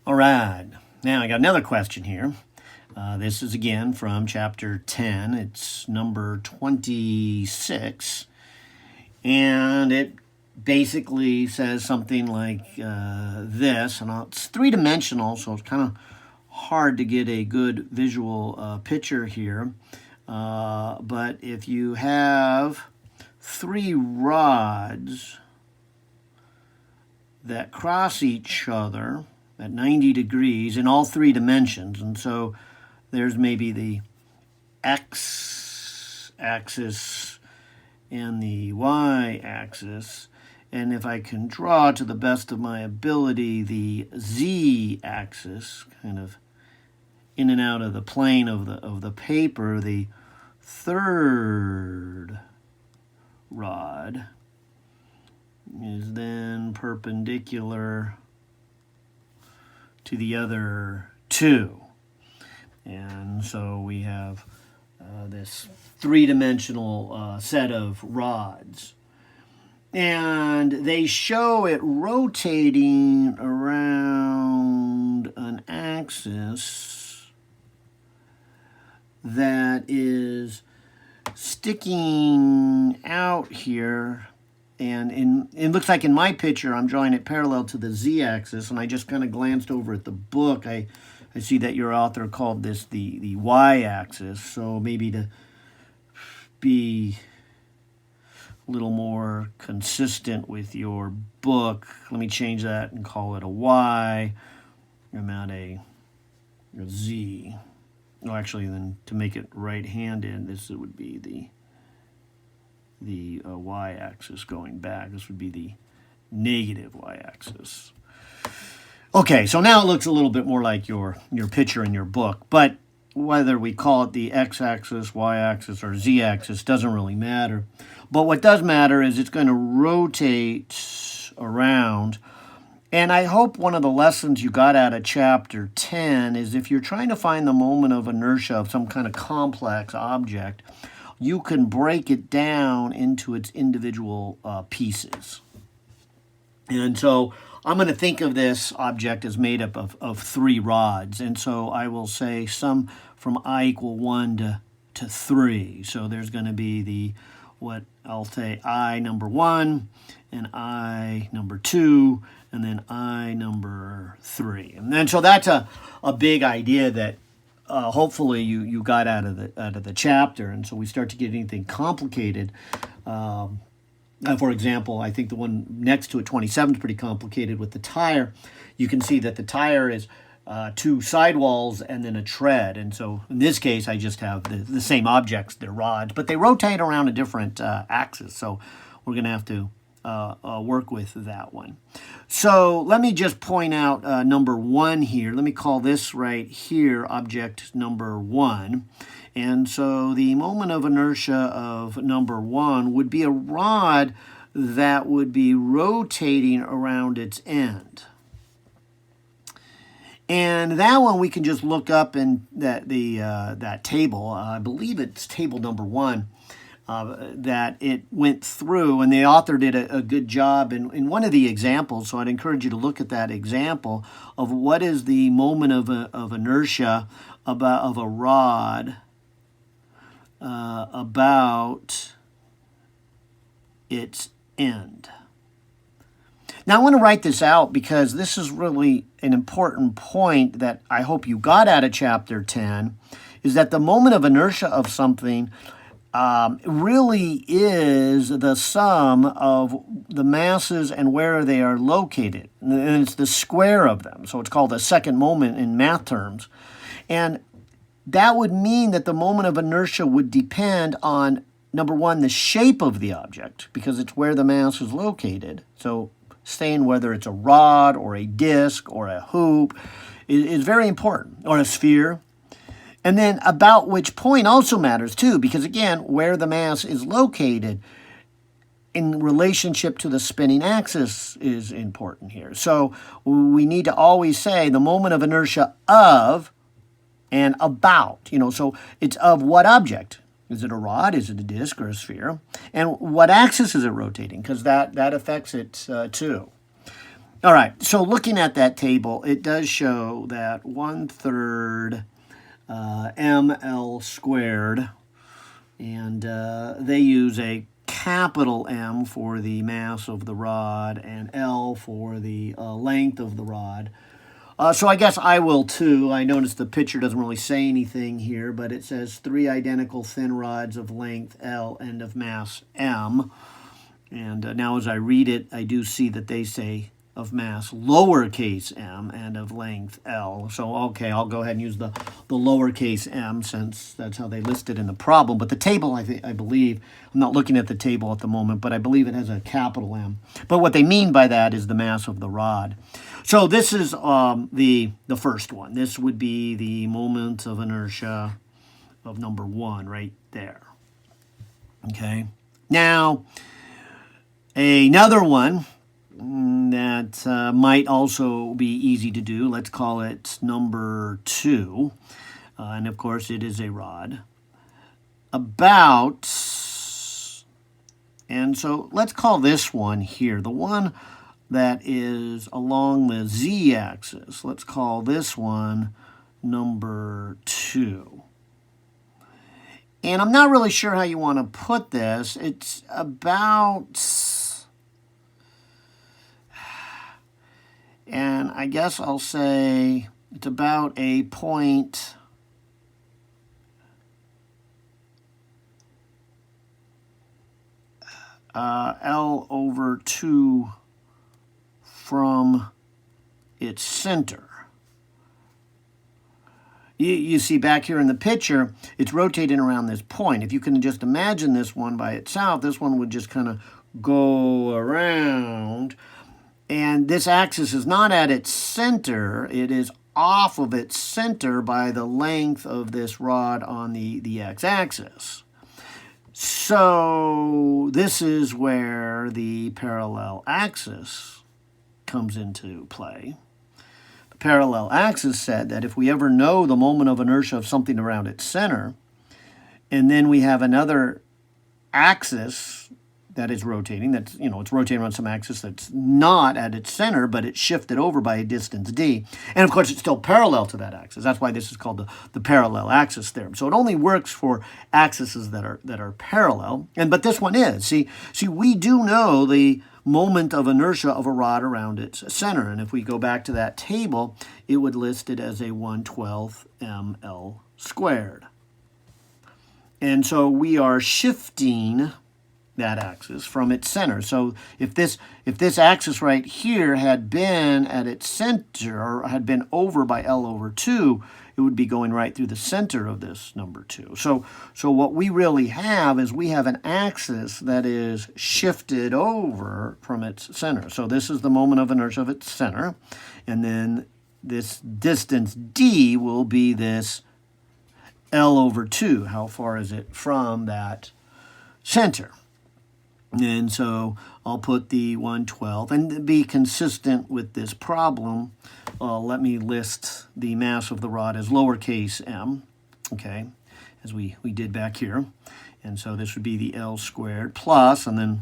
All right, now I got another question here. This is again from chapter 10. It's number 26. And it basically says something like this. And it's three-dimensional, so it's kind of hard to get a good visual picture here. But if you have three rods that cross each other at 90 degrees in all three dimensions, and so there's maybe the x-axis and the y-axis, and if I can draw to the best of my ability the z-axis, kind of in and out of the plane of the paper, the third rod is then perpendicular to the other two. And so we have this three-dimensional set of rods. And they show it rotating around an axis that is sticking out here. And it looks like in my picture, I'm drawing it parallel to the z-axis, and I just kind of glanced over at the book. I see that your author called this the y-axis, so maybe to be a little more consistent with your book, let me change that and call it a y. I'm at a z. No, actually, then to make it right-handed, this would be the y-axis going back. This would be the negative y-axis. Okay, so now it looks a little bit more like your picture in your book, but whether we call it the x-axis, y-axis, or z-axis doesn't really matter. But what does matter is it's going to rotate around. And I hope one of the lessons you got out of chapter 10 is if you're trying to find the moment of inertia of some kind of complex object, you can break it down into its individual pieces. And so I'm going to think of this object as made up of three rods. And so I will say sum from I equal 1 to 3. So there's going to be what I'll say I number 1 and I number 2 and then I number 3. And then so that's a big idea that hopefully you got out of the chapter. And so we start to get anything complicated. For example, I think the one next to it, 27, is pretty complicated with the tire. You can see that the tire is two sidewalls and then a tread. And so in this case, I just have the same objects, they're rods, but they rotate around a different axis. So we're going to have to work with that one. So let me just point out number 1 here. Let me call this right here object number 1. And so the moment of inertia of number 1 would be a rod that would be rotating around its end. And that one we can just look up in that table. I believe it's table number 1. That it went through, and the author did a good job in one of the examples, so I'd encourage you to look at that example of what is the moment of inertia of a rod about its end. Now I want to write this out because this is really an important point that I hope you got out of chapter 10, is that the moment of inertia of something really is the sum of the masses and where they are located. And it's the square of them. So it's called the second moment in math terms. And that would mean that the moment of inertia would depend on, number 1, the shape of the object, because it's where the mass is located. So saying whether it's a rod or a disc or a hoop is very important, or a sphere. And then about which point also matters too, because again, where the mass is located in relationship to the spinning axis is important here. So we need to always say the moment of inertia of and about, so it's of what object? Is it a rod? Is it a disc or a sphere? And what axis is it rotating? Because that affects it too. All right, so looking at that table, it does show that 1/3 ml squared, and they use a capital M for the mass of the rod and L for the length of the rod. So I guess I will too. I noticed the picture doesn't really say anything here, but it says 3 identical thin rods of length L and of mass M. And now as I read it, I do see that they say of mass lowercase m and of length L. So, okay, I'll go ahead and use the lowercase m since that's how they list it in the problem. But the table, I believe, I'm not looking at the table at the moment, but I believe it has a capital M. But what they mean by that is the mass of the rod. So this is the first one. This would be the moment of inertia of number 1 right there. Okay. Now, another one that might also be easy to do. Let's call it number 2. And of course, it is a rod. About, and so let's call this one here, the one that is along the z-axis. Let's call this one number 2. And I'm not really sure how you want to put this. It's about, and I guess I'll say it's about a point L over 2 from its center. You see back here in the picture, it's rotating around this point. If you can just imagine this one by itself, this one would just kind of go around. And this axis is not at its center. It is off of its center by the length of this rod on the x-axis. So this is where the parallel axis comes into play. The parallel axis said that if we ever know the moment of inertia of something around its center, and then we have another axis that is rotating, that's, it's rotating around some axis that's not at its center, but it's shifted over by a distance d. And of course, it's still parallel to that axis. That's why this is called the parallel axis theorem. So it only works for axes that are parallel. But this one is. See, we do know the moment of inertia of a rod around its center. And if we go back to that table, it would list it as a 1/12 ml squared. And so we are shifting that axis from its center. So if this axis right here had been at its center, or had been over by L over 2, it would be going right through the center of this number 2. So what we really have is we have an axis that is shifted over from its center. So this is the moment of inertia of its center. And then this distance d will be this L over 2. How far is it from that center? And so I'll put the 1/12, and to be consistent with this problem, let me list the mass of the rod as lowercase m, okay, as we did back here. And so this would be the L squared plus, and then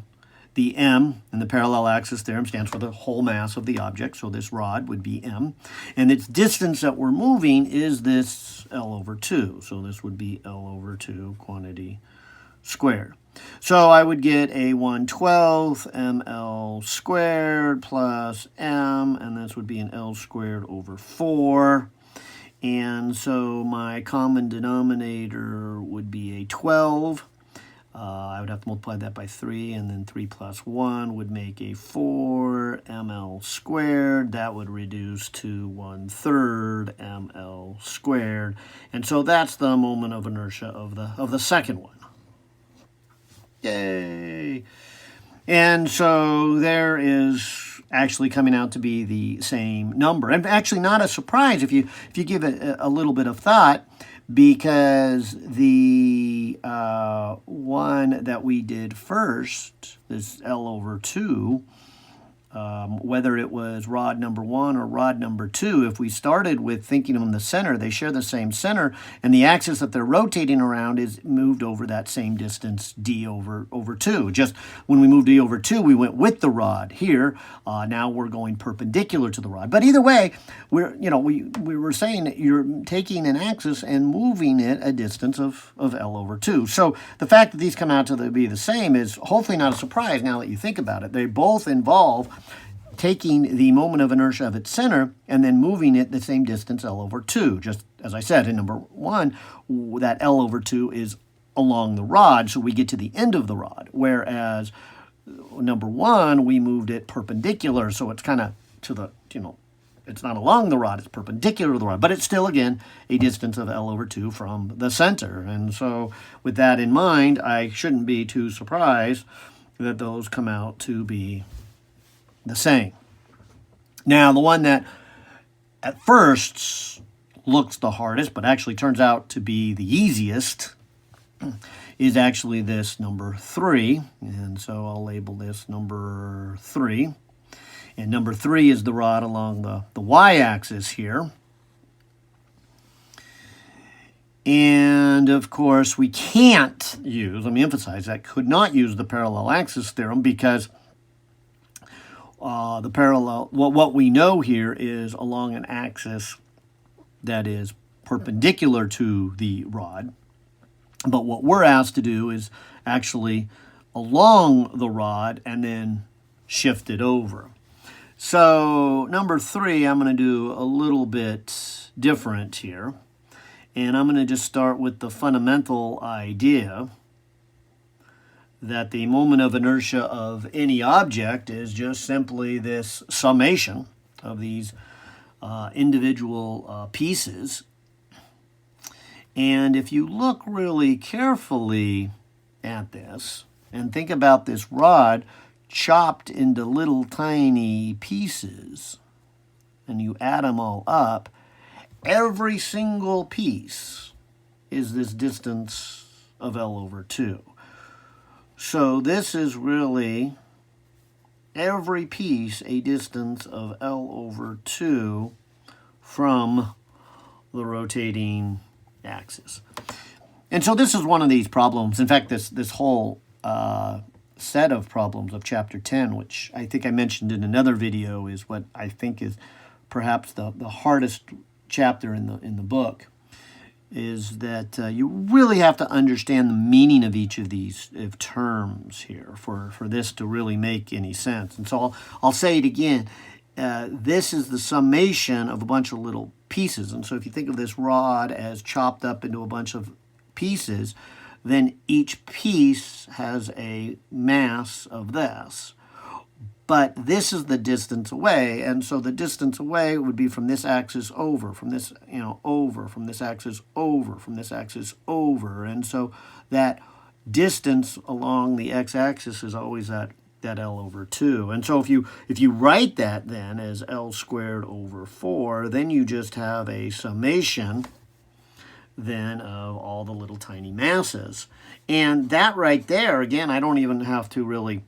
the m in the parallel axis theorem stands for the whole mass of the object, so this rod would be m. And its distance that we're moving is this L over 2, so this would be L over 2 quantity squared. So I would get a 1/12 ml squared plus m, and this would be an L squared over 4. And so my common denominator would be a 12. I would have to multiply that by 3, and then 3 plus 1 would make a 4 ml squared. That would reduce to 1/3 ml squared. And so that's the moment of inertia of the second one. Yay! And so there is actually coming out to be the same number. And actually not a surprise if you give it a little bit of thought, because the one that we did first, this L over 2, whether it was rod number 1 or rod number 2, if we started with thinking of them the center, they share the same center, and the axis that they're rotating around is moved over that same distance, d over 2. Just when we moved d over 2, we went with the rod. Here, now we're going perpendicular to the rod. But either way, we were saying that you're taking an axis and moving it a distance of L over 2. So the fact that these come out to be the same is hopefully not a surprise now that you think about it. They both involve taking the moment of inertia of its center and then moving it the same distance, L over 2. Just as I said in number 1, that L over 2 is along the rod, so we get to the end of the rod. Whereas number 1, we moved it perpendicular, so it's kind of to the, it's not along the rod, it's perpendicular to the rod, but it's still, again, a distance of L over 2 from the center. And so with that in mind, I shouldn't be too surprised that those come out to be the same. Now, the one that at first looks the hardest, but actually turns out to be the easiest, is actually this number 3. And so I'll label this number 3. And number 3 is the rod along the y-axis here. And, of course, we can't use, let me emphasize that, could not use the parallel axis theorem because what we know here is along an axis that is perpendicular to the rod. But what we're asked to do is actually along the rod and then shift it over. So number 3, I'm going to do a little bit different here. And I'm going to just start with the fundamental idea that the moment of inertia of any object is just simply this summation of these individual pieces. And if you look really carefully at this and think about this rod chopped into little tiny pieces, and you add them all up, every single piece is this distance of L over 2. So this is really every piece a distance of L over 2 from the rotating axis. And so this is one of these problems. In fact, this whole set of problems of Chapter 10, which I think I mentioned in another video, is what I think is perhaps the hardest chapter in the book, is that you really have to understand the meaning of each of these terms here for this to really make any sense. And so I'll say it again. This is the summation of a bunch of little pieces. And so if you think of this rod as chopped up into a bunch of pieces, then each piece has a mass of this. But this is the distance away, and so the distance away would be from this axis over, from this, over, from this axis over, from this axis over. And so that distance along the x-axis is always that L over 2. And so if you write that then as L squared over 4, then you just have a summation then of all the little tiny masses. And that right there, again, I don't even have to really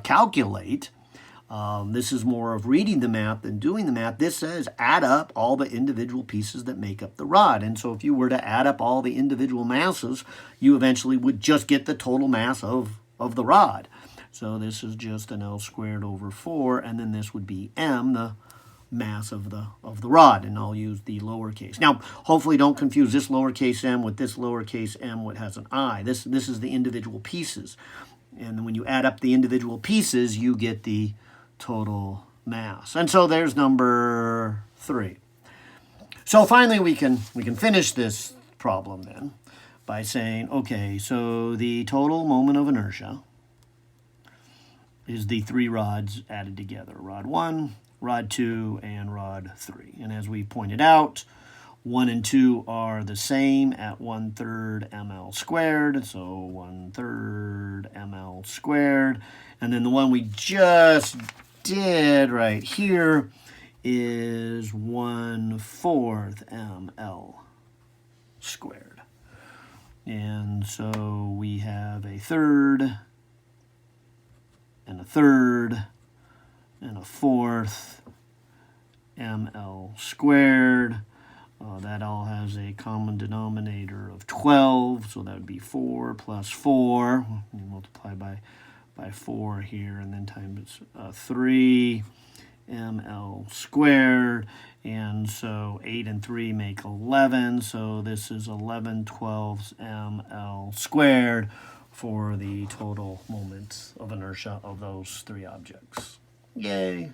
calculate. This is more of reading the math than doing the math. This says add up all the individual pieces that make up the rod. And so if you were to add up all the individual masses, you eventually would just get the total mass of the rod. So this is just an L squared over 4, and then this would be m, the mass of the rod, and I'll use the lowercase. Now, hopefully don't confuse this lowercase m with this lowercase m, what has an I. This is the individual pieces. And when you add up the individual pieces, you get the total mass. And so there's number 3. So finally we can finish this problem then by saying, okay, so the total moment of inertia is the 3 rods added together. Rod 1, rod 2, and rod 3. And as we pointed out, 1 and 2 are the same at 1/3 ml squared, so 1/3 ml squared. And then the one we just did right here is 1/4 ml squared. And so we have a third and a third and a fourth ml squared. That all has a common denominator of 12, so that would be 4 plus 4. We'll multiply by 4 here, and then times 3 ml squared. And so 8 and 3 make 11, so this is 11/12 ml squared for the total moments of inertia of those three objects. Yay!